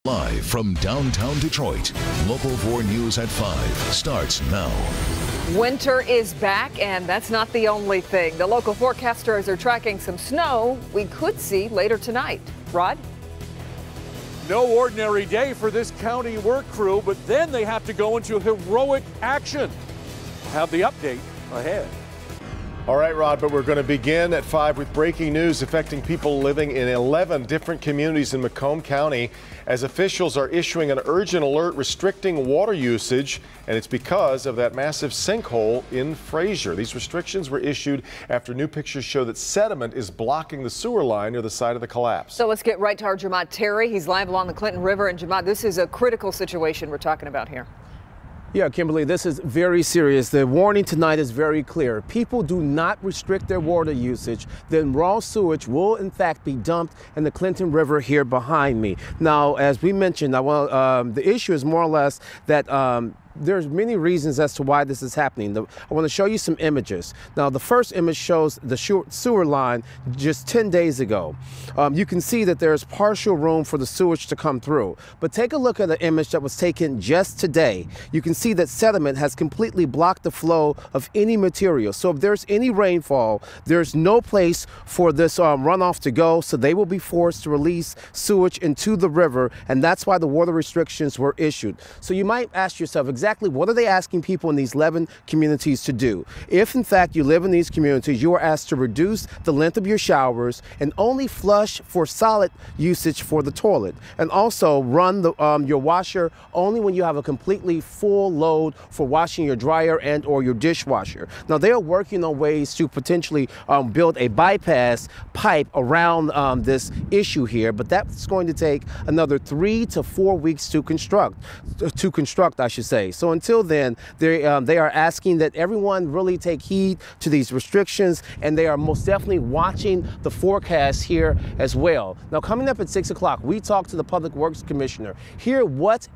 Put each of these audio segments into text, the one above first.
Live from downtown Detroit, Local 4 News at 5 starts now. Winter is back, and that's not the only thing. The local forecasters are tracking some snow we could see later tonight. Rod? No ordinary day for this county work crew, but then they have to go into heroic action. We'll have the update ahead. All right, Rod, but we're going to begin at 5 with breaking news affecting people living in 11 different communities in Macomb County as officials are issuing an urgent alert restricting water usage, and it's because of that massive sinkhole in Fraser. These restrictions were issued after new pictures show that sediment is blocking the sewer line near the site of the collapse. So let's get right to our Jamad Terry. He's live along the Clinton River. And Jamad, this is a critical situation we're talking about here. Yeah, Kimberly, this is very serious. The warning tonight is very clear. People do not restrict their water usage, then raw sewage will in fact be dumped in the Clinton River here behind me. Now, as we mentioned, the issue is more or less that there's many reasons as to why this is happening. I want to show you some images. Now, the first image shows the sewer line just 10 days ago. You can see that there's partial room for the sewage to come through. But take a look at the image that was taken just today. You can see that sediment has completely blocked the flow of any material. So if there's any rainfall, there's no place for this runoff to go. So they will be forced to release sewage into the river. And that's why the water restrictions were issued. So you might ask yourself, exactly what are they asking people in these 11 communities to do? If in fact you live in these communities, you are asked to reduce the length of your showers and only flush for solid usage for the toilet, and also run your washer only when you have a completely full load for washing your dryer and or your dishwasher. Now they are working on ways to potentially build a bypass pipe around this issue here, but that's going to take another 3 to 4 weeks to construct, I should say. So until then, they are asking that everyone really take heed to these restrictions, and they are most definitely watching the forecast here as well. Now, coming up at 6 o'clock, we talk to the Public Works Commissioner. Hear what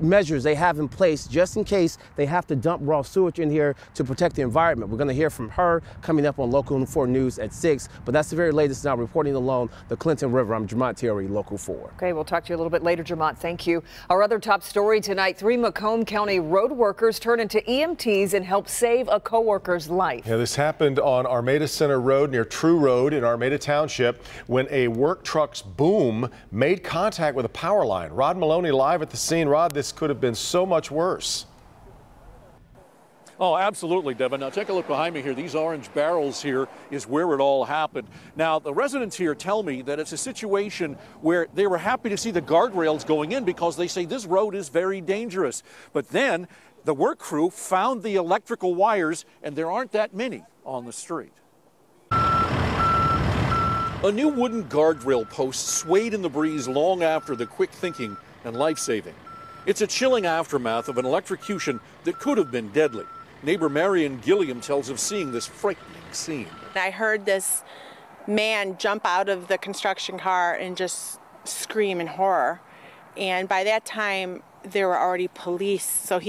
measures they have in place just in case they have to dump raw sewage in here to protect the environment. We're going to hear from her coming up on Local 4 News at 6, but that's the very latest now reporting along the Clinton River. I'm Jamad Terry, Local 4. Okay, we'll talk to you a little bit later, Jamad. Thank you. Our other top story tonight, 3 Macomb County road workers turn into EMTs and help save a co-worker's life. Yeah, this happened on Armada Center Road near True Road in Armada Township when a work truck's boom made contact with a power line. Rod Maloney live at the scene. Rod, this could have been so much worse. Oh, absolutely, Devin. Now take a look behind me here. These orange barrels here is where it all happened. Now, the residents here tell me that it's a situation where they were happy to see the guardrails going in because they say this road is very dangerous. But then the work crew found the electrical wires, and there aren't that many on the street. A new wooden guardrail post swayed in the breeze long after the quick thinking and life-saving. It's a chilling aftermath of an electrocution that could have been deadly. Neighbor Marion Gilliam tells of seeing this frightening scene. I heard this man jump out of the construction car and just scream in horror. And by that time, there were already police. So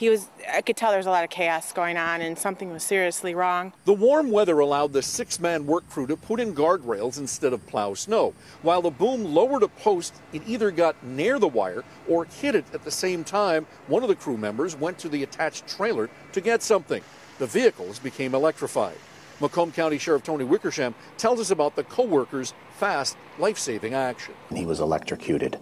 I could tell there was a lot of chaos going on and something was seriously wrong. The warm weather allowed the 6-man work crew to put in guardrails instead of plow snow. While the boom lowered a post, it either got near the wire or hit it at the same time. One of the crew members went to the attached trailer to get something. The vehicles became electrified. Macomb County Sheriff Tony Wickersham tells us about the co-workers' fast, life-saving action. He was electrocuted.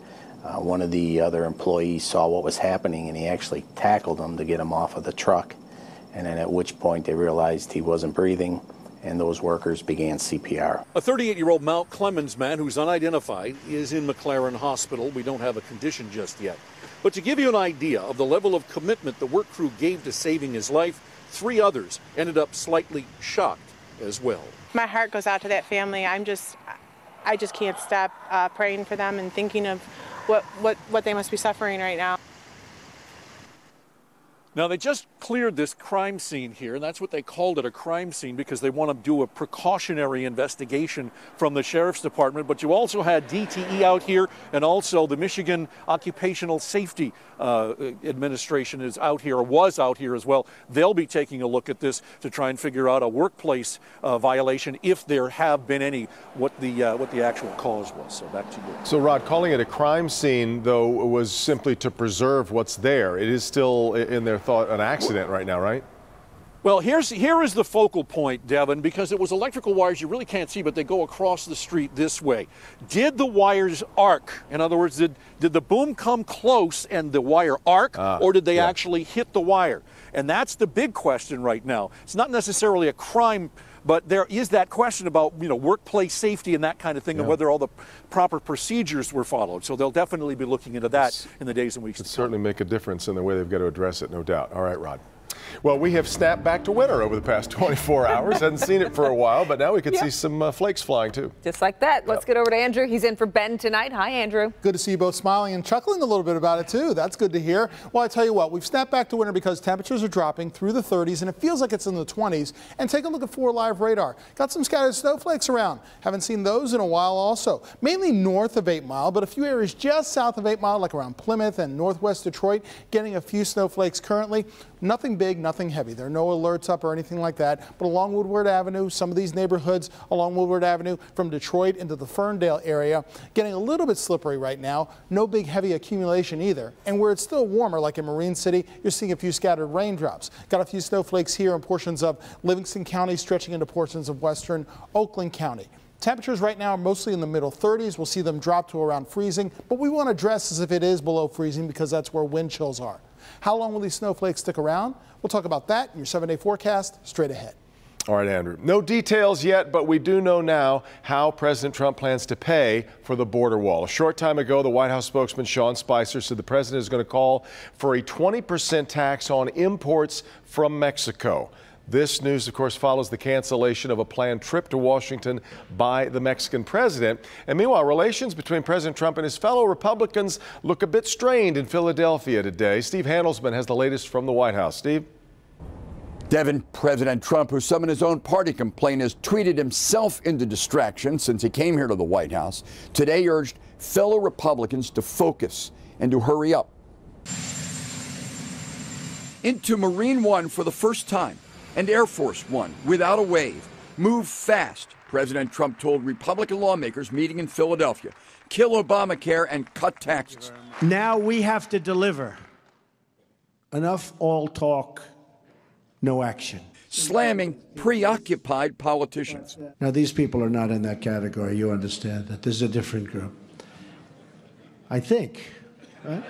One of the other employees saw what was happening, and he actually tackled him to get him off of the truck. And then at which point they realized he wasn't breathing, and those workers began CPR. A 38-year-old Mount Clemens man who's unidentified is in McLaren Hospital. We don't have a condition just yet. But to give you an idea of the level of commitment the work crew gave to saving his life, 3 others ended up slightly shocked as well. My heart goes out to that family. I just can't stop praying for them and thinking of what they must be suffering right now. Now, they just cleared this crime scene here, and that's what they called it, a crime scene, because they want to do a precautionary investigation from the Sheriff's Department. But you also had DTE out here, and also the Michigan Occupational Safety Administration is out here, or was out here as well. They'll be taking a look at this to try and figure out a workplace violation, if there have been any, what the actual cause was. So back to you. So, Rod, calling it a crime scene, though, was simply to preserve what's there. It is still, in their thought, an accident right now, right? Well, here is the focal point, Devin, because it was electrical wires you really can't see, but they go across the street this way. Did the wires arc? In other words, did the boom come close and the wire arc, or did they actually hit the wire? And that's the big question right now. It's not necessarily a crime, but there is that question about, you know, workplace safety and that kind of thing, and whether all the proper procedures were followed. So they'll definitely be looking into that in the days and weeks to come. Certainly make a difference in the way they've got to address it, no doubt. All right, Rod. Well, we have snapped back to winter over the past 24 hours. Hadn't seen it for a while, but now we can see some flakes flying, too. Just like that. Let's get over to Andrew. He's in for Ben tonight. Hi, Andrew. Good to see you both smiling and chuckling a little bit about it, too. That's good to hear. Well, I tell you what, we've snapped back to winter because temperatures are dropping through the 30s, and it feels like it's in the 20s. And take a look at 4 Live radar. Got some scattered snowflakes around. Haven't seen those in a while also. Mainly north of 8 Mile, but a few areas just south of 8 Mile, like around Plymouth and northwest Detroit, getting a few snowflakes currently. Nothing big, nothing heavy. There are no alerts up or anything like that. But along Woodward Avenue, some of these neighborhoods along Woodward Avenue from Detroit into the Ferndale area, getting a little bit slippery right now. No big heavy accumulation either. And where it's still warmer, like in Marine City, you're seeing a few scattered raindrops. Got a few snowflakes here in portions of Livingston County, stretching into portions of western Oakland County. Temperatures right now are mostly in the middle 30s. We'll see them drop to around freezing, but we want to dress as if it is below freezing because that's where wind chills are. How long will these snowflakes stick around? We'll talk about that in your 7-day forecast straight ahead. All right, Andrew. No details yet, but we do know now how President Trump plans to pay for the border wall. A short time ago, the White House spokesman Sean Spicer said the president is going to call for a 20% tax on imports from Mexico. This news, of course, follows the cancellation of a planned trip to Washington by the Mexican president. And meanwhile, relations between President Trump and his fellow Republicans look a bit strained in Philadelphia today. Steve Handelsman has the latest from the White House. Steve? Devin, President Trump, who summoned his own party complaint, has tweeted himself into distraction since he came here to the White House. Today urged fellow Republicans to focus and to hurry up. Into Marine One for the first time, and Air Force One without a wave. Move fast, President Trump told Republican lawmakers meeting in Philadelphia. Kill Obamacare and cut taxes. Now we have to deliver. Enough all talk, no action. Slamming preoccupied politicians. Now these people are not in that category. You understand that. This is a different group. I think, right?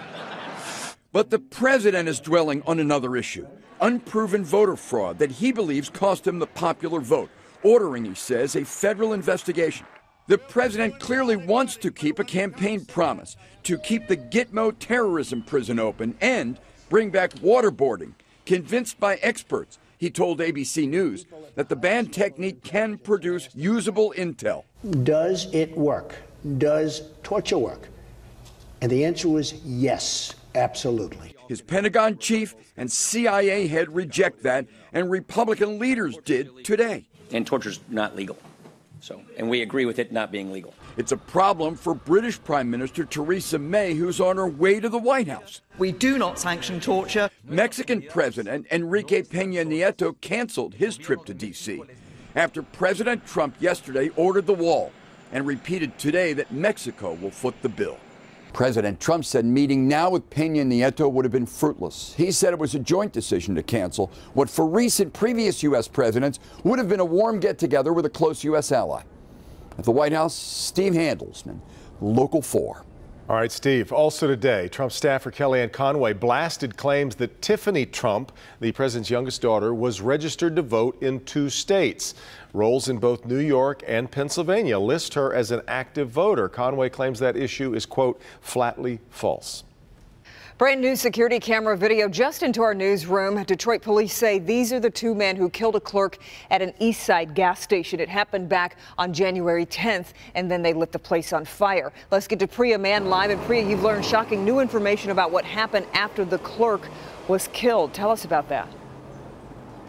But the president is dwelling on another issue. Unproven voter fraud that he believes cost him the popular vote, ordering, he says, a federal investigation. The president clearly wants to keep a campaign promise to keep the Gitmo terrorism prison open and bring back waterboarding. Convinced by experts, he told ABC News that the banned technique can produce usable intel. Does it work? Does torture work? And the answer was yes, absolutely. His Pentagon chief and CIA head reject that, and Republican leaders did today. And torture's not legal. And we agree with it not being legal. It's a problem for British Prime Minister Theresa May, who's on her way to the White House. We do not sanction torture. Mexican President Enrique Peña Nieto canceled his trip to D.C. after President Trump yesterday ordered the wall and repeated today that Mexico will foot the bill. President Trump said meeting now with Peña Nieto would have been fruitless. He said it was a joint decision to cancel what for recent previous U.S. presidents would have been a warm get-together with a close U.S. ally. At the White House, Steve Handelsman, Local 4. All right, Steve. Also today, Trump staffer Kellyanne Conway blasted claims that Tiffany Trump, the president's youngest daughter, was registered to vote in 2 states. Rolls in both New York and Pennsylvania list her as an active voter. Conway claims that issue is, quote, flatly false. Brand new security camera video just into our newsroom. Detroit police say these are the two men who killed a clerk at an East Side gas station. It happened back on January 10th, and then they lit the place on fire. Let's get to Priya Mann live. And Priya, you've learned shocking new information about what happened after the clerk was killed. Tell us about that.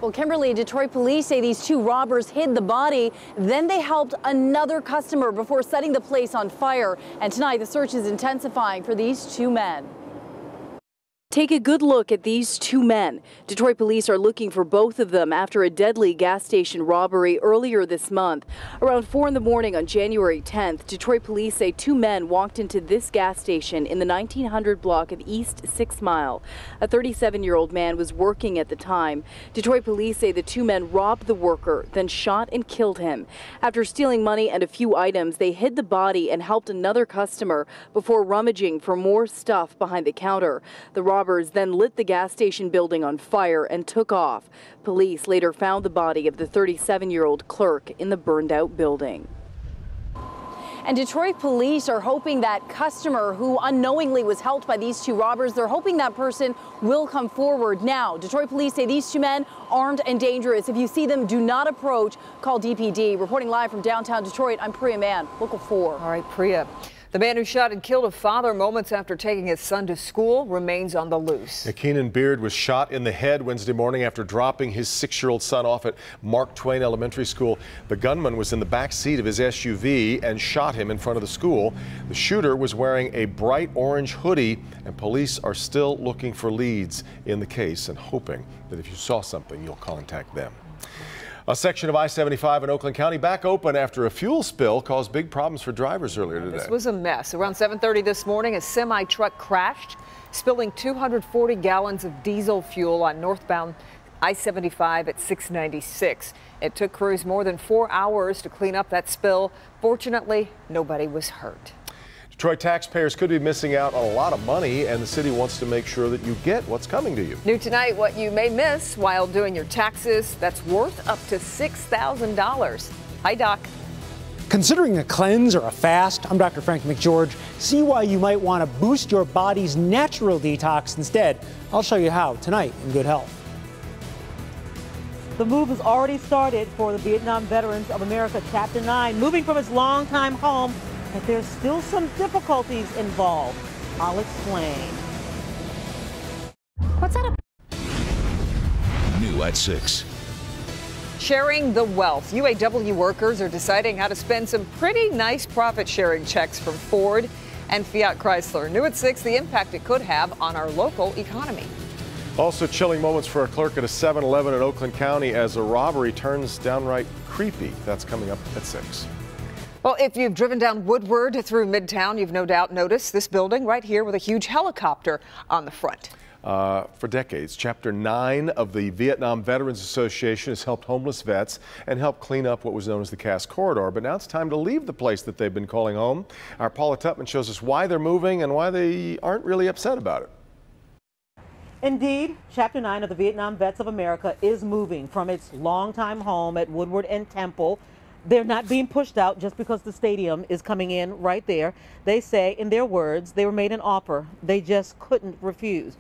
Well, Kimberly, Detroit police say these two robbers hid the body. Then they helped another customer before setting the place on fire. And tonight, the search is intensifying for these two men. Take a good look at these two men. Detroit police are looking for both of them after a deadly gas station robbery earlier this month. Around 4 in the morning on January 10th, Detroit police say two men walked into this gas station in the 1900 block of East 6 Mile. A 37-year-old man was working at the time. Detroit police say the two men robbed the worker, then shot and killed him. After stealing money and a few items, they hid the body and helped another customer before rummaging for more stuff behind the counter. The robbers then lit the gas station building on fire and took off. Police later found the body of the 37-year-old clerk in the burned-out building. And Detroit police are hoping that customer who unknowingly was helped by these two robbers, they're hoping that person will come forward. Now, Detroit police say these two men armed and dangerous. If you see them, do not approach. Call DPD. Reporting live from downtown Detroit, I'm Priya Mann, Local 4. All right, Priya. The man who shot and killed a father moments after taking his son to school remains on the loose. Keenan Beard was shot in the head Wednesday morning after dropping his 6-year-old son off at Mark Twain Elementary School. The gunman was in the back seat of his SUV and shot him in front of the school. The shooter was wearing a bright orange hoodie, and police are still looking for leads in the case and hoping that if you saw something, you'll contact them. A section of I-75 in Oakland County back open after a fuel spill caused big problems for drivers earlier today. This was a mess. Around 7:30 this morning, a semi-truck crashed, spilling 240 gallons of diesel fuel on northbound I-75 at 696. It took crews more than 4 hours to clean up that spill. Fortunately, nobody was hurt. Detroit taxpayers could be missing out on a lot of money, and the city wants to make sure that you get what's coming to you. New tonight, what you may miss while doing your taxes that's worth up to $6,000. Hi, Doc. Considering a cleanse or a fast, I'm Dr. Frank McGeorge. See why you might want to boost your body's natural detox instead. I'll show you how tonight in Good Health. The move has already started for the Vietnam Veterans of America Chapter 9, moving from its longtime home. But there's still some difficulties involved. I'll explain. What's that? New at 6. Sharing the wealth. UAW workers are deciding how to spend some pretty nice profit-sharing checks from Ford and Fiat Chrysler. New at 6, the impact it could have on our local economy. Also chilling moments for a clerk at a 7-Eleven in Oakland County as a robbery turns downright creepy. That's coming up at 6. Well, if you've driven down Woodward through Midtown, you've no doubt noticed this building right here with a huge helicopter on the front. For decades, Chapter 9 of the Vietnam Veterans Association has helped homeless vets and helped clean up what was known as the Cass Corridor. But now it's time to leave the place that they've been calling home. Our Paula Tutman shows us why they're moving and why they aren't really upset about it. Indeed, Chapter 9 of the Vietnam Vets of America is moving from its longtime home at Woodward and Temple. They're not being pushed out just because the stadium is coming in right there. They say, in their words, they were made an offer they just couldn't refuse.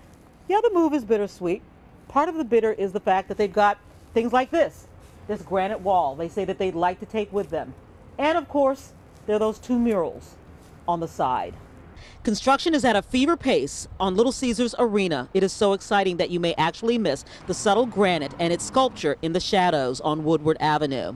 Yeah, the move is bittersweet. Part of the bitter is the fact that they've got things like this granite wall they say that they'd like to take with them. And of course, there are those two murals on the side. Construction is at a fever pace on Little Caesars Arena. It is so exciting that you may actually miss the subtle granite and its sculpture in the shadows on Woodward Avenue.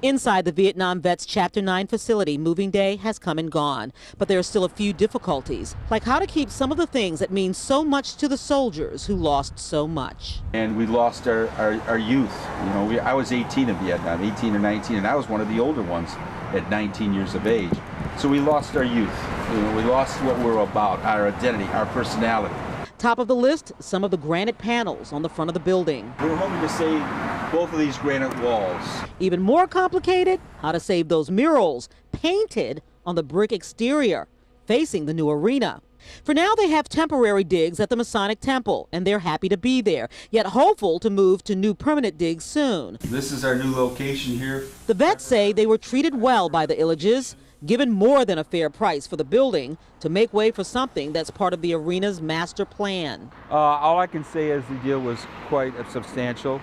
Inside the Vietnam Vets Chapter 9 facility, moving day has come and gone, but there are still a few difficulties, like how to keep some of the things that mean so much to the soldiers who lost so much. And we lost our youth. You know, I was 18 in Vietnam, 18 or 19, and I was one of the older ones at 19 years of age. So we lost our youth. You know, we lost what we're about, our identity, our personality. Top of the list, some of the granite panels on the front of the building. We're hoping to save both of these granite walls. Even more complicated, how to save those murals painted on the brick exterior facing the new arena. For now, they have temporary digs at the Masonic Temple, and they're happy to be there, yet hopeful to move to new permanent digs soon. This is our new location here. The vets say they were treated well by the Illiges. given more than a fair price for the building to make way for something that's part of the arena's master plan. All I can say is the deal was quite substantial,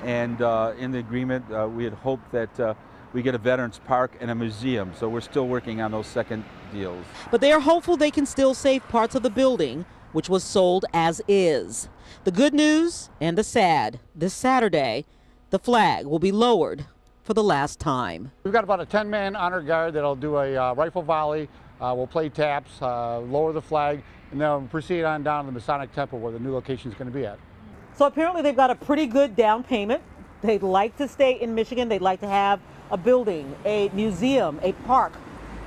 and in the agreement we had hoped that we get a Veterans Park and a museum, so we're still working on those second deals. But they are hopeful they can still save parts of the building, which was sold as is. The good news and the sad, this Saturday, the flag will be lowered for the last time. We've got about a 10-man honor guard that'll do a rifle volley. We'll play taps, lower the flag, and then we'll proceed on down to the Masonic Temple where the new location is going to be at. So apparently they've got a pretty good down payment. They'd like to stay in Michigan. They'd like to have a building, a museum, a park,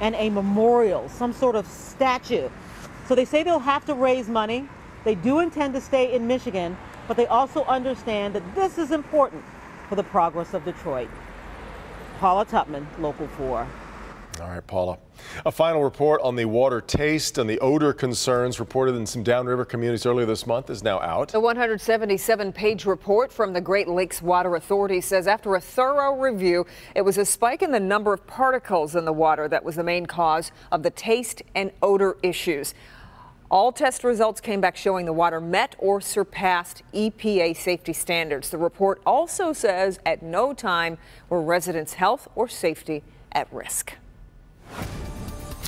and a memorial, some sort of statue. So they say they'll have to raise money. They do intend to stay in Michigan, but they also understand that this is important for the progress of Detroit. Paula Tutman, Local 4. All right, Paula. A final report on the water taste and the odor concerns reported in some downriver communities earlier this month is now out. The 177-page report from the Great Lakes Water Authority says after a thorough review, it was a spike in the number of particles in the water that was the main cause of the taste and odor issues. All test results came back showing the water met or surpassed EPA safety standards. The report also says at no time were residents' health or safety at risk.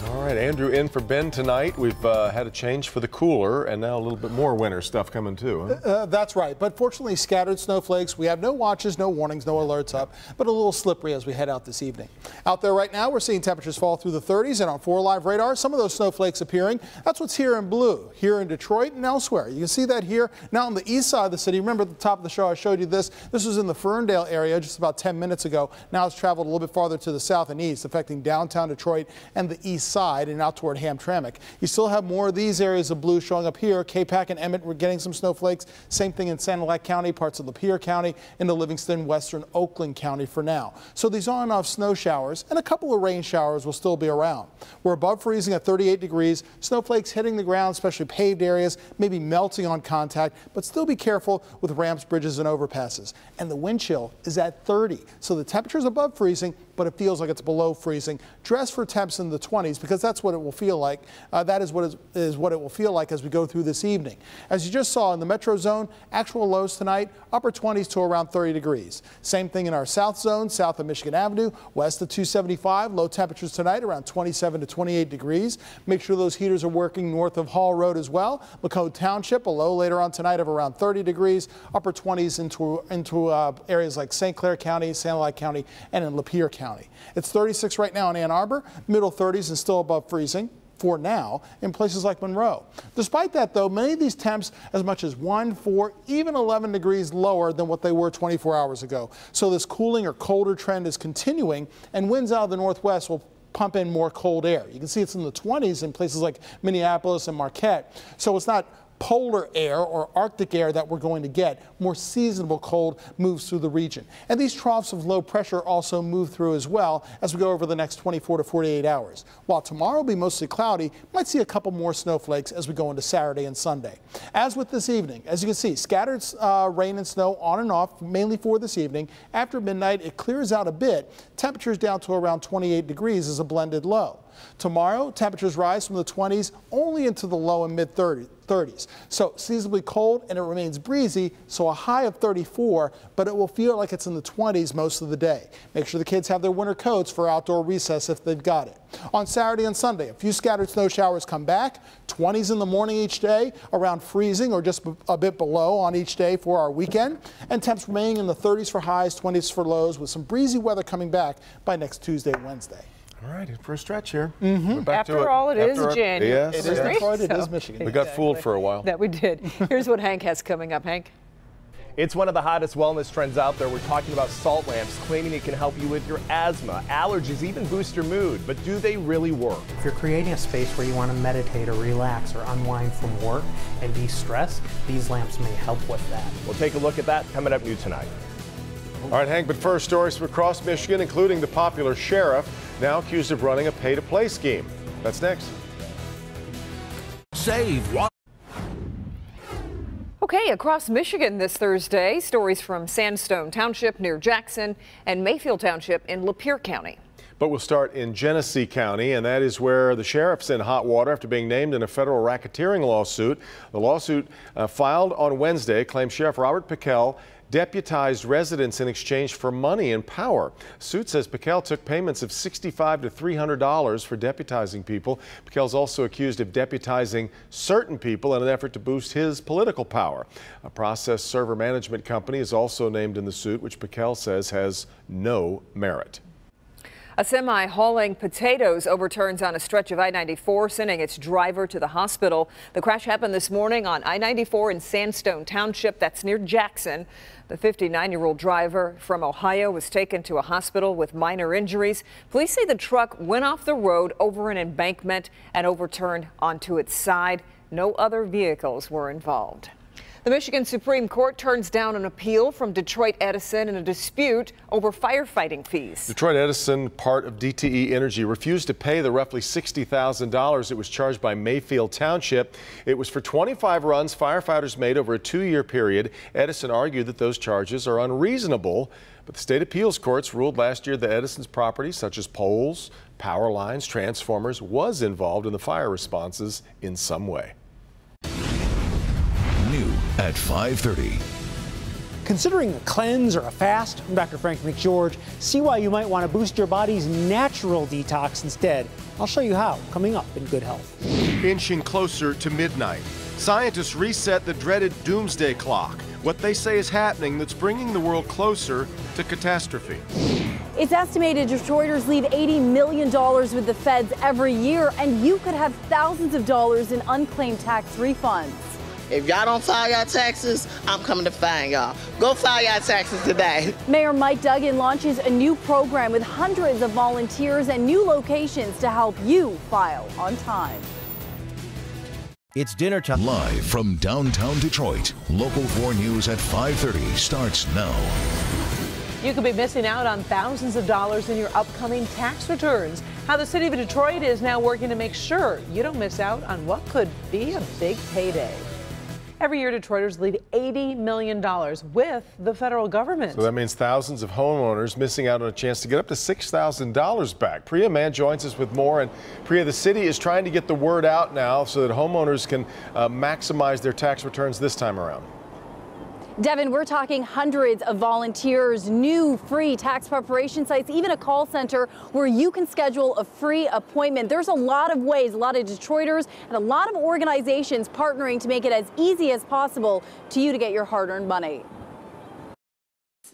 All right, Andrew in for Ben tonight. We've had a change for the cooler and now a little bit more winter stuff coming too. Huh? That's right, but fortunately scattered snowflakes. We have no watches, no warnings, no alerts up, but a little slippery as we head out this evening. Out there right now, we're seeing temperatures fall through the 30s, and on 4 Live radar, some of those snowflakes appearing. That's what's here in blue, here in Detroit and elsewhere. You can see that here now on the east side of the city. Remember at the top of the show I showed you this. This was in the Ferndale area just about 10 minutes ago. Now it's traveled a little bit farther to the south and east, affecting downtown Detroit and the east side and out toward Hamtramck. You still have more of these areas of blue showing up here. K-Pac and Emmett, we're getting some snowflakes. Same thing in Sanilac County, parts of Lapeer County, into Livingston, western Oakland County for now. So these on and off snow showers and a couple of rain showers will still be around. We're above freezing at 38 degrees. Snowflakes hitting the ground, especially paved areas, maybe melting on contact, but still be careful with ramps, bridges, and overpasses. And the wind chill is at 30. So the temperature's above freezing, but it feels like it's below freezing. Dress for temps in the 20s because that's what it will feel like. That is what it will feel like as we go through this evening. As you just saw in the metro zone, actual lows tonight, upper 20s to around 30 degrees. Same thing in our south zone, south of Michigan Avenue, west of 275. Low temperatures tonight around 27 to 28 degrees. Make sure those heaters are working north of Hall Road as well. Macomb Township, a low later on tonight of around 30 degrees. Upper 20s into areas like St. Clair County, Sanilac County, and in Lapeer County. It's 36 right now in Ann Arbor, middle 30s and still above freezing for now in places like Monroe. Despite that, though, many of these temps as much as 1, 4, even 11 degrees lower than what they were 24 hours ago. So this cooling or colder trend is continuing, and winds out of the northwest will pump in more cold air. You can see it's in the 20s in places like Minneapolis and Marquette. So it's not polar air or Arctic air that we're going to get. More seasonable cold moves through the region. And these troughs of low pressure also move through as well as we go over the next 24 to 48 hours. While tomorrow will be mostly cloudy, might see a couple more snowflakes as we go into Saturday and Sunday. As with this evening, as you can see, scattered rain and snow on and off, mainly for this evening. After midnight, it clears out a bit. Temperatures down to around 28 degrees is a blended low. Tomorrow, temperatures rise from the 20s only into the low and mid 30s. So seasonably cold, and it remains breezy, so a high of 34, but it will feel like it's in the 20s most of the day. Make sure the kids have their winter coats for outdoor recess if they've got it. On Saturday and Sunday, a few scattered snow showers come back. 20s in the morning each day, around freezing or just a bit below on each day for our weekend. And temps remaining in the 30s for highs, 20s for lows, with some breezy weather coming back by next Tuesday, Wednesday. All right, for a stretch here. After all, it is January. Yes. It is Detroit, it is Michigan. We got fooled for a while. That we did. Here's what Hank has coming up. Hank? It's one of the hottest wellness trends out there. We're talking about salt lamps, claiming it can help you with your asthma, allergies, even boost your mood. But do they really work? If you're creating a space where you want to meditate or relax or unwind from work and de-stress, these lamps may help with that. We'll take a look at that coming up new tonight. All right, Hank, but first, stories from across Michigan, including the popular sheriff, now accused of running a pay-to-play scheme. That's next. Save one. Okay, across Michigan this Thursday, stories from Sandstone Township near Jackson and Mayfield Township in Lapeer County. But we'll start in Genesee County, and that is where the sheriff's in hot water after being named in a federal racketeering lawsuit. The lawsuit filed on Wednesday claims Sheriff Robert Pickel deputized residents in exchange for money and power. The suit says Pickel took payments of $65 to $300 for deputizing people. Pickel's also accused of deputizing certain people in an effort to boost his political power. A process server management company is also named in the suit, which Pickel says has no merit. A semi hauling potatoes overturns on a stretch of I-94, sending its driver to the hospital. The crash happened this morning on I-94 in Sandstone Township, that's near Jackson. The 59-year-old driver from Ohio was taken to a hospital with minor injuries. Police say the truck went off the road over an embankment and overturned onto its side. No other vehicles were involved. The Michigan Supreme Court turns down an appeal from Detroit Edison in a dispute over firefighting fees. Detroit Edison, part of DTE Energy, refused to pay the roughly $60,000 it was charged by Mayfield Township. It was for 25 runs firefighters made over a 2-year period. Edison argued that those charges are unreasonable, but the state appeals courts ruled last year that Edison's property, such as poles, power lines, transformers, was involved in the fire responses in some way. New at 5:30. Considering a cleanse or a fast, I'm Dr. Frank McGeorge. See why you might want to boost your body's natural detox instead. I'll show you how, coming up in Good Health. Inching closer to midnight, scientists reset the dreaded doomsday clock. What they say is happening that's bringing the world closer to catastrophe. It's estimated Detroiters leave $80 million with the feds every year, and you could have thousands of dollars in unclaimed tax refunds. If y'all don't file your taxes, I'm coming to find y'all. Go file your taxes today. Mayor Mike Duggan launches a new program with hundreds of volunteers and new locations to help you file on time. It's dinner time. Live from downtown Detroit, Local 4 News at 5:30 starts now. You could be missing out on thousands of dollars in your upcoming tax returns. How the city of Detroit is now working to make sure you don't miss out on what could be a big payday. Every year, Detroiters leave $80 million with the federal government. So that means thousands of homeowners missing out on a chance to get up to $6,000 back. Priya Mann joins us with more. And Priya, the city is trying to get the word out now so that homeowners can maximize their tax returns this time around. Devin, we're talking hundreds of volunteers, new free tax preparation sites, even a call center where you can schedule a free appointment. There's a lot of ways, a lot of Detroiters and a lot of organizations partnering to make it as easy as possible to you to get your hard-earned money.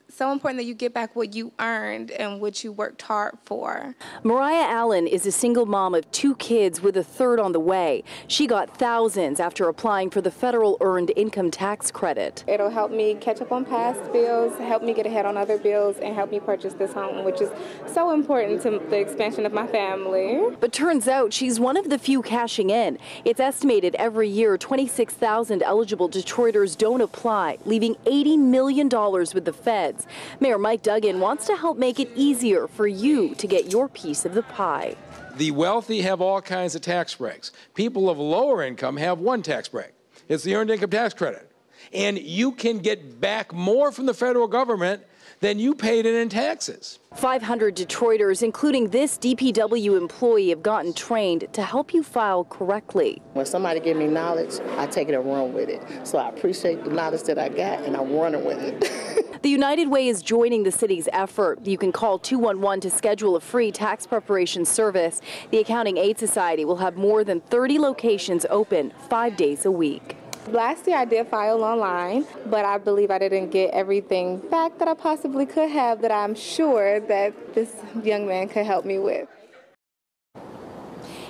So important that you get back what you earned and what you worked hard for. Mariah Allen is a single mom of 2 kids with a third on the way. She got thousands after applying for the federal earned income tax credit. It'll help me catch up on past bills, help me get ahead on other bills, and help me purchase this home, which is so important to the expansion of my family. But turns out she's one of the few cashing in. It's estimated every year 26,000 eligible Detroiters don't apply, leaving $80 million with the feds. Mayor Mike Duggan wants to help make it easier for you to get your piece of the pie. The wealthy have all kinds of tax breaks. People of lower income have one tax break. It's the earned income tax credit. And you can get back more from the federal government than you paid in taxes. 500 Detroiters, including this DPW employee, have gotten trained to help you file correctly. When somebody give me knowledge, I take it and run with it. So I appreciate the knowledge that I got, and I'm running with it. The United Way is joining the city's effort. You can call 211 to schedule a free tax preparation service. The Accounting Aid Society will have more than 30 locations open 5 days a week. Last year I did file online, but I believe I didn't get everything back that I possibly could have that I'm sure that this young man could help me with.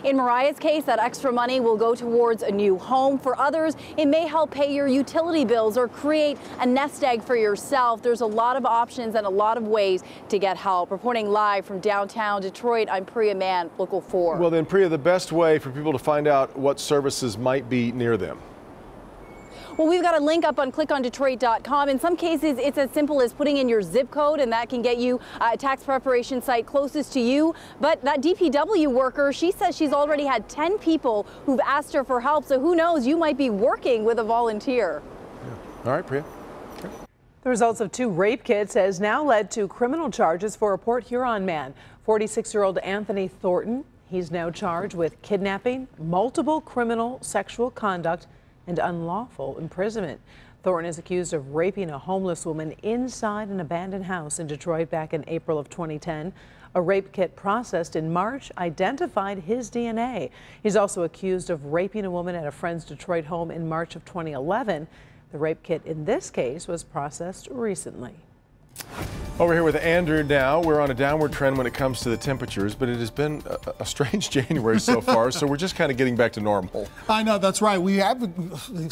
In Mariah's case, that extra money will go towards a new home. For others, it may help pay your utility bills or create a nest egg for yourself. There's a lot of options and a lot of ways to get help. Reporting live from downtown Detroit, I'm Priya Mann, Local 4. Well then, Priya, the best way for people to find out what services might be near them. Well, we've got a link up on clickondetroit.com. In some cases, it's as simple as putting in your zip code, and that can get you a tax preparation site closest to you. But that DPW worker, she says she's already had 10 people who've asked her for help. So who knows, you might be working with a volunteer. Yeah. All right, Priya. The results of 2 rape kits has now led to criminal charges for a Port Huron man, 46-year-old Anthony Thornton. He's now charged with kidnapping, multiple criminal sexual conduct, and unlawful imprisonment. Thornton is accused of raping a homeless woman inside an abandoned house in Detroit back in April of 2010. A rape kit processed in March identified his DNA. He's also accused of raping a woman at a friend's Detroit home in March of 2011. The rape kit in this case was processed recently. Over here with Andrew now. We're on a downward trend when it comes to the temperatures, but it has been a strange January so far, so we're just kind of getting back to normal. I know, that's right. We've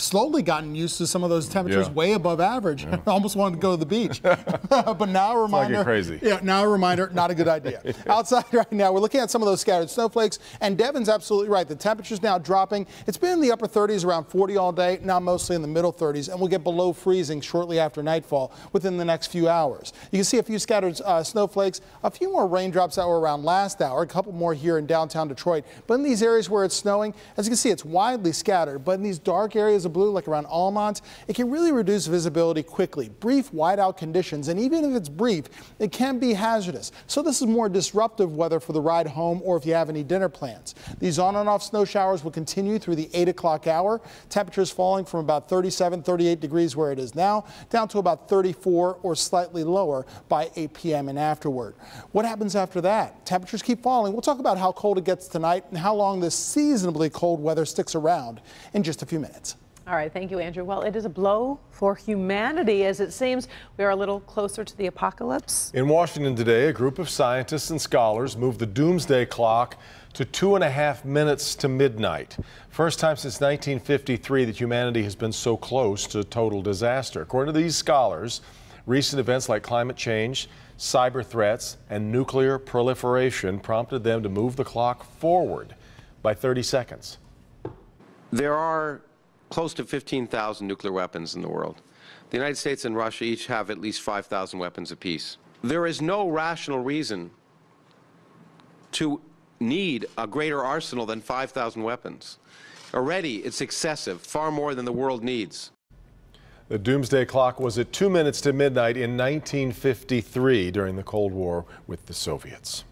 slowly gotten used to some of those temperatures way above average. I almost wanted to go to the beach. But now a reminder. It's like crazy. Yeah, now a reminder, not a good idea. Outside right now, we're looking at some of those scattered snowflakes, and Devin's absolutely right. The temperature's now dropping. It's been in the upper 30s, around 40 all day, now mostly in the middle 30s, and we'll get below freezing shortly after nightfall within the next few hours. You can see a few scattered snowflakes, a few more raindrops that were around last hour, a couple more here in downtown Detroit. But in these areas where it's snowing, as you can see, it's widely scattered. But in these dark areas of blue, like around Almont, it can really reduce visibility quickly. Brief whiteout conditions, and even if it's brief, it can be hazardous. So this is more disruptive weather for the ride home or if you have any dinner plans. These on and off snow showers will continue through the 8 o'clock hour. Temperatures falling from about 37, 38 degrees where it is now, down to about 34 or slightly lower by 8 p.m. and afterward. What happens after that? Temperatures keep falling. We'll talk about how cold it gets tonight and how long this seasonably cold weather sticks around in just a few minutes. All right, thank you, Andrew. Well, it is a blow for humanity as it seems we are a little closer to the apocalypse. In Washington today, a group of scientists and scholars moved the doomsday clock to 2.5 minutes to midnight. First time since 1953 that humanity has been so close to total disaster. According to these scholars, recent events like climate change, cyber threats, and nuclear proliferation prompted them to move the clock forward by 30 seconds. There are close to 15,000 nuclear weapons in the world. The United States and Russia each have at least 5,000 weapons apiece. There is no rational reason to need a greater arsenal than 5,000 weapons. Already, it's excessive, far more than the world needs. The doomsday clock was at 2 minutes to midnight in 1953 during the Cold War with the Soviets.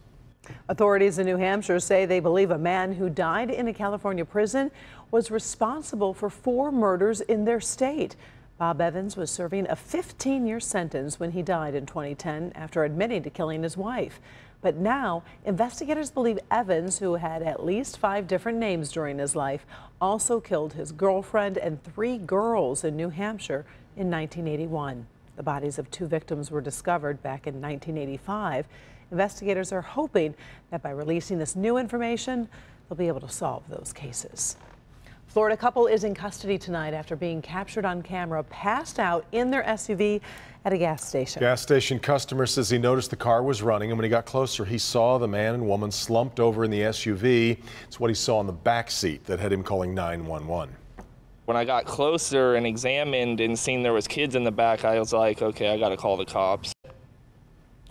Authorities in New Hampshire say they believe a man who died in a California prison was responsible for 4 murders in their state. Bob Evans was serving a 15-year sentence when he died in 2010 after admitting to killing his wife. But now, investigators believe Evans, who had at least 5 different names during his life, also killed his girlfriend and 3 girls in New Hampshire in 1981. The bodies of 2 victims were discovered back in 1985. Investigators are hoping that by releasing this new information, they'll be able to solve those cases. Florida couple is in custody tonight after being captured on camera passed out in their SUV at a gas station. Gas station customer says he noticed the car was running, and when he got closer, he saw the man and woman slumped over in the SUV. It's what he saw in the back seat that had him calling 911. When I got closer and examined and seen there was kids in the back, I was like, okay, I got to call the cops.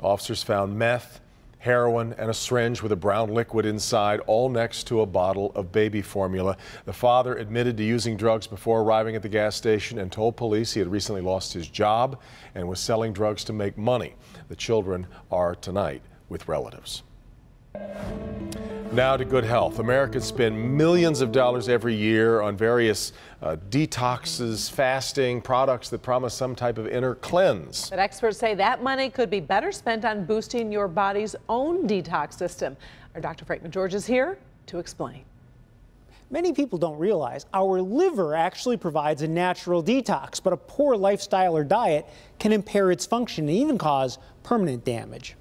Officers found meth, heroin, and a syringe with a brown liquid inside, all next to a bottle of baby formula. The father admitted to using drugs before arriving at the gas station and told police he had recently lost his job and was selling drugs to make money. The children are tonight with relatives. Now to good health. Americans spend millions of dollars every year on various detoxes, fasting, products that promise some type of inner cleanse. But experts say that money could be better spent on boosting your body's own detox system. Our Dr. Frank McGeorge is here to explain. Many people don't realize our liver actually provides a natural detox, but a poor lifestyle or diet can impair its function and even cause permanent damage.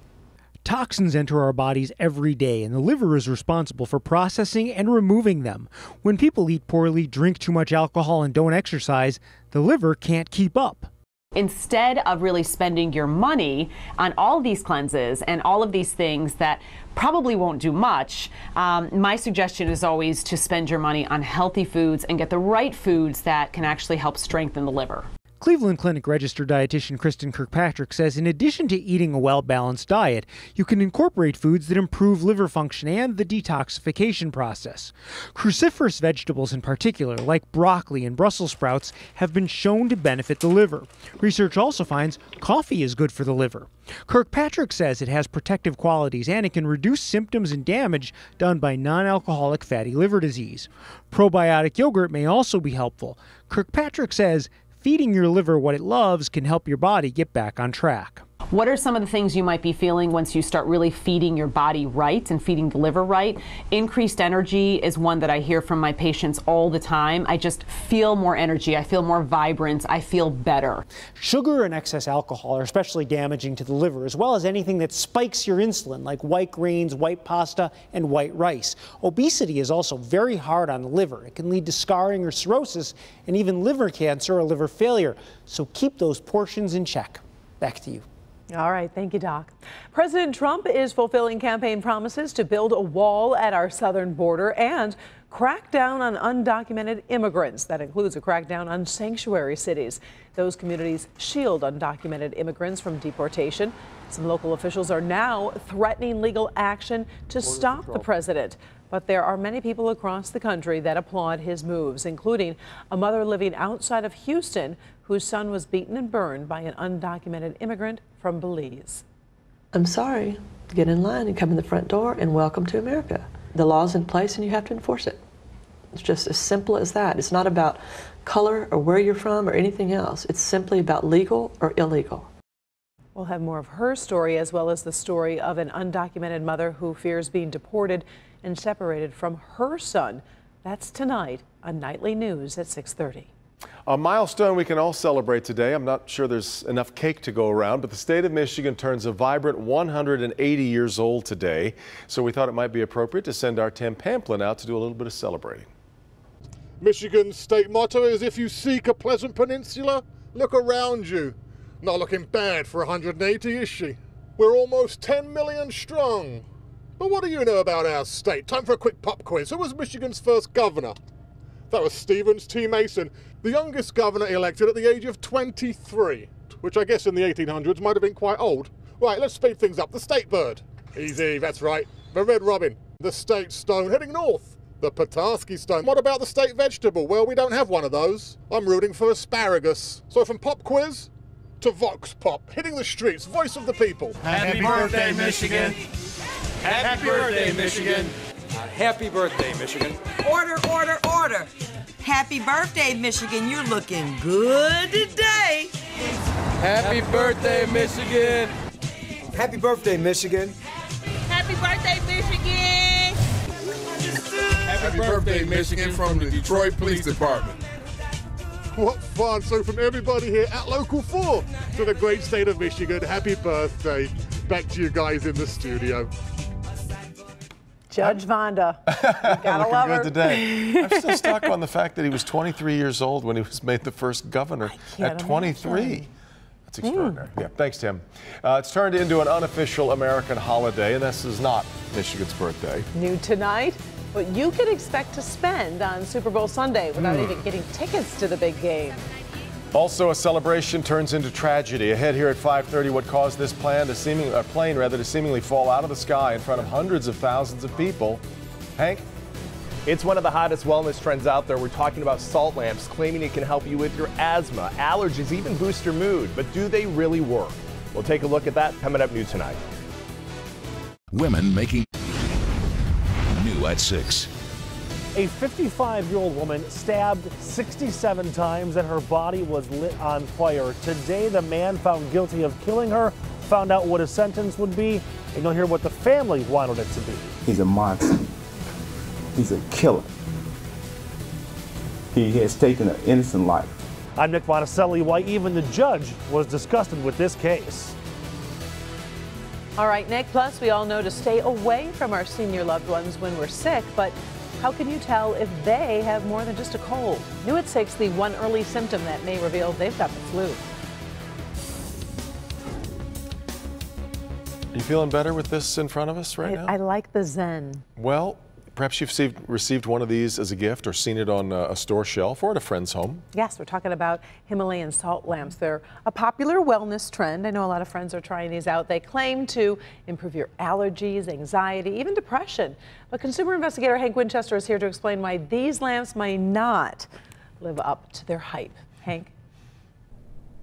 Toxins enter our bodies every day, and the liver is responsible for processing and removing them. When people eat poorly, drink too much alcohol, and don't exercise, the liver can't keep up. Instead of really spending your money on all these cleanses and all of these things that probably won't do much, my suggestion is always to spend your money on healthy foods and get the right foods that can actually help strengthen the liver. Cleveland Clinic registered dietitian Kristen Kirkpatrick says in addition to eating a well-balanced diet, you can incorporate foods that improve liver function and the detoxification process. Cruciferous vegetables in particular, like broccoli and Brussels sprouts, have been shown to benefit the liver. Research also finds coffee is good for the liver. Kirkpatrick says it has protective qualities and it can reduce symptoms and damage done by non-alcoholic fatty liver disease. Probiotic yogurt may also be helpful. Kirkpatrick says feeding your liver what it loves can help your body get back on track. What are some of the things you might be feeling once you start really feeding your body right and feeding the liver right? Increased energy is one that I hear from my patients all the time. I just feel more energy. I feel more vibrant. I feel better. Sugar and excess alcohol are especially damaging to the liver, as well as anything that spikes your insulin, like white grains, white pasta, and white rice. Obesity is also very hard on the liver. It can lead to scarring or cirrhosis, and even liver cancer or liver failure. So keep those portions in check. Back to you. All right, thank you, Doc. President Trump is fulfilling campaign promises to build a wall at our southern border and crack down on undocumented immigrants. That includes a crackdown on sanctuary cities. Those communities shield undocumented immigrants from deportation. Some local officials are now threatening legal action to stop the president. But there are many people across the country that applaud his moves, including a mother living outside of Houston whose son was beaten and burned by an undocumented immigrant from Belize. I'm sorry. Get in line and come in the front door and welcome to America. The law's in place and you have to enforce it. It's just as simple as that. It's not about color or where you're from or anything else. It's simply about legal or illegal. We'll have more of her story as well as the story of an undocumented mother who fears being deported and separated from her son. That's tonight on Nightly News at 6:30. A milestone we can all celebrate today. I'm not sure there's enough cake to go around, but the state of Michigan turns a vibrant 180 years old today. So we thought it might be appropriate to send our Tim Pamplin out to do a little bit of celebrating. Michigan's state motto is, if you seek a pleasant peninsula, look around you. Not looking bad for 180, is she? We're almost 10 million strong. But what do you know about our state? Time for a quick pop quiz. Who was Michigan's first governor? That was Stevens T. Mason, the youngest governor elected at the age of 23, which I guess in the 1800s might have been quite old. Right, let's speed things up. The state bird. Easy, that's right. The red robin. The state stone heading north. The Petoskey stone. What about the state vegetable? Well, we don't have one of those. I'm rooting for asparagus. So from pop quiz to vox pop, hitting the streets, voice of the people. Happy birthday, Michigan. Happy birthday, Michigan. Happy birthday, Michigan. Order, order, order. Happy birthday, Michigan. You're looking good today. Happy birthday, Michigan. Happy birthday, Michigan. Happy birthday, Michigan. Happy birthday, Michigan, from the Detroit Police Department. What fun. So from everybody here at Local 4 to the great state of Michigan, happy birthday. Back to you guys in the studio. Judge Vonda. You gotta love her. Good today. I'm still stuck on the fact that he was 23 years old when he was made the first governor at 23. That's extraordinary. Yeah, thanks, Tim. It's turned into an unofficial American holiday, and this is not Michigan's birthday. New tonight, what you can expect to spend on Super Bowl Sunday without even getting tickets to the big game. Also, a celebration turns into tragedy. Ahead here at 5:30, what caused this plane to seemingly fall out of the sky in front of hundreds of thousands of people. Hank? It's one of the hottest wellness trends out there. We're talking about salt lamps, claiming it can help you with your asthma, allergies, even boost your mood. But do they really work? We'll take a look at that coming up new tonight. Women making new at 6. A 55-year-old woman stabbed 67 times and her body was lit on fire. Today, the man found guilty of killing her found out what his sentence would be, and you'll hear what the family wanted it to be. He's a monster. He's a killer. He has taken an innocent life. I'm Nick Monticelli. Why even the judge was disgusted with this case. All right, Nick, plus we all know to stay away from our senior loved ones when we're sick, but how can you tell if they have more than just a cold? New at 6, the one early symptom that may reveal they've got the flu. Are you feeling better with this in front of us right now? I like the zen. Well, Perhaps you've received one of these as a gift or seen it on a store shelf or at a friend's home. Yes, we're talking about Himalayan salt lamps. They're a popular wellness trend. I know a lot of friends are trying these out. They claim to improve your allergies, anxiety, even depression. But consumer investigator Hank Winchester is here to explain why these lamps may not live up to their hype. Hank?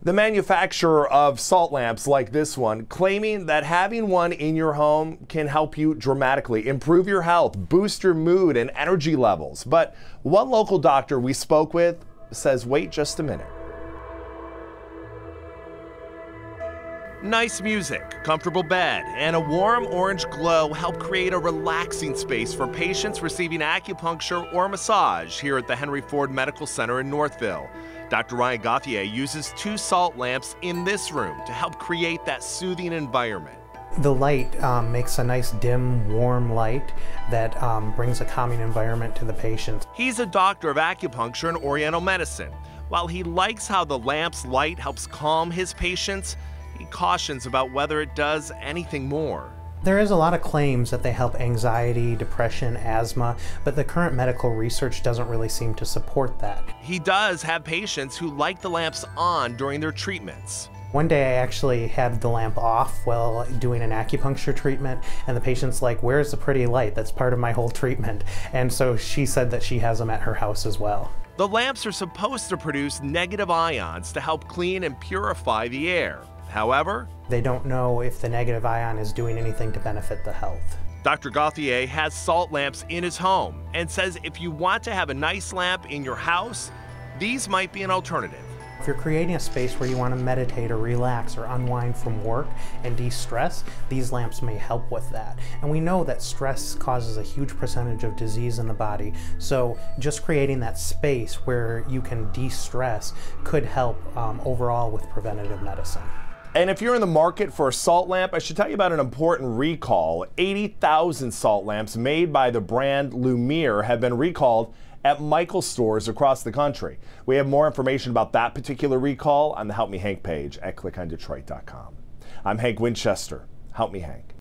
The manufacturer of salt lamps like this one claiming that having one in your home can help you dramatically improve your health, boost your mood and energy levels. But one local doctor we spoke with says, wait just a minute. Nice music, comfortable bed, and a warm orange glow help create a relaxing space for patients receiving acupuncture or massage here at the Henry Ford Medical Center in Northville. Dr. Ryan Gauthier uses 2 salt lamps in this room to help create that soothing environment. The light makes a nice dim, warm light that brings a calming environment to the patient. He's a doctor of acupuncture and oriental medicine. While he likes how the lamp's light helps calm his patients, he cautions about whether it does anything more. There is a lot of claims that they help anxiety, depression, asthma, but the current medical research doesn't really seem to support that. He does have patients who like the lamps on during their treatments. One day I actually had the lamp off while doing an acupuncture treatment, and the patient's like, where's the pretty light? That's part of my whole treatment. And so she said that she has them at her house as well. The lamps are supposed to produce negative ions to help clean and purify the air. However, they don't know if the negative ion is doing anything to benefit the health. Dr. Gauthier has salt lamps in his home and says if you want to have a nice lamp in your house, these might be an alternative. If you're creating a space where you want to meditate or relax or unwind from work and de-stress, these lamps may help with that. And we know that stress causes a huge percentage of disease in the body, so just creating that space where you can de-stress could help overall with preventative medicine. And if you're in the market for a salt lamp, I should tell you about an important recall. 80,000 salt lamps made by the brand Lumiere have been recalled at Michaels stores across the country. We have more information about that particular recall on the Help Me Hank page at clickondetroit.com. I'm Hank Winchester. Help Me Hank.